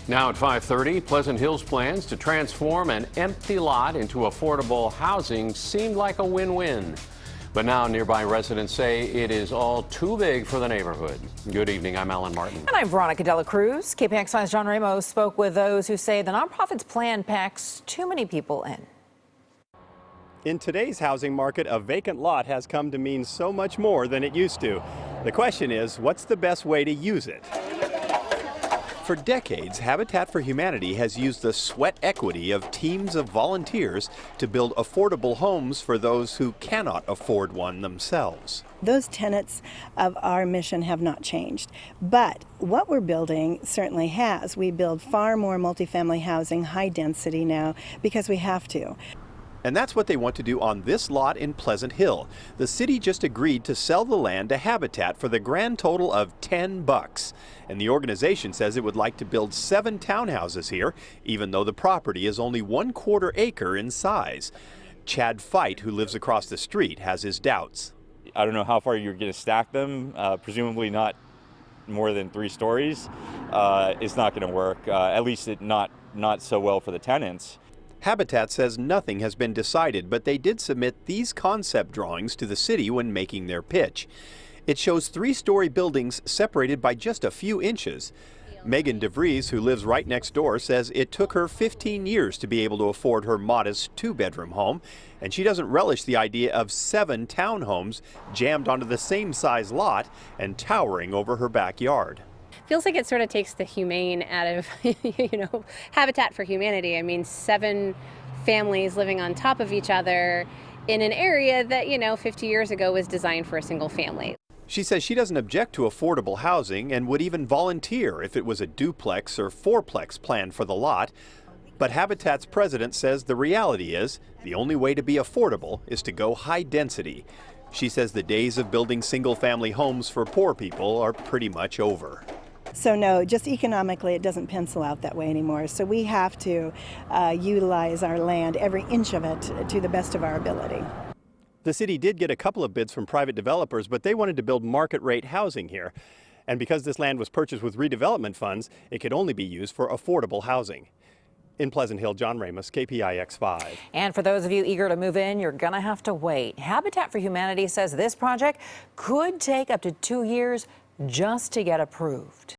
Now at 5:30, Pleasant Hill's plans to transform an empty lot into affordable housing seemed like a win-win. But now nearby residents say it is all too big for the neighborhood. Good evening, I'm Alan Martin. And I'm Veronica Dela Cruz. KPIX 5's John Ramos spoke with those who say the nonprofit's plan packs too many people in. In today's housing market, a vacant lot has come to mean so much more than it used to. The question is, what's the best way to use it? For decades, Habitat for Humanity has used the sweat equity of teams of volunteers to build affordable homes for those who cannot afford one themselves. Those tenets of our mission have not changed, but what we're building certainly has. We build far more multifamily housing, high density now, because we have to. And that's what they want to do on this lot in Pleasant Hill. The city just agreed to sell the land to Habitat for the grand total of $10. And the organization says it would like to build 7 townhouses here, even though the property is only 1/4 acre in size. Chad Fight, who lives across the street, has his doubts. I don't know how far you're going to stack them, presumably not more than 3 stories. It's not going to work, at least not so well for the tenants. Habitat says nothing has been decided, but they did submit these concept drawings to the city when making their pitch. It shows 3-story buildings separated by just a few inches. Megan DeVries, who lives right next door, says it took her 15 years to be able to afford her modest 2-bedroom home, and she doesn't relish the idea of 7 townhomes jammed onto the same size lot and towering over her backyard. Feels like it sort of takes the humane out of, Habitat for Humanity. I mean, 7 families living on top of each other in an area that, 50 years ago was designed for a single family. She says she doesn't object to affordable housing and would even volunteer if it was a duplex or 4-plex plan for the lot. But Habitat's president says the reality is the only way to be affordable is to go high density. She says the days of building single-family homes for poor people are pretty much over. So no, just economically it doesn't pencil out that way anymore. So we have to utilize our land, every inch of it, to the best of our ability. The city did get a couple of bids from private developers, but they wanted to build market-rate housing here. And because this land was purchased with redevelopment funds, it could only be used for affordable housing. In Pleasant Hill, John Ramos, KPIX 5. And for those of you eager to move in, you're going to have to wait. Habitat for Humanity says this project could take up to 2 years just to get approved.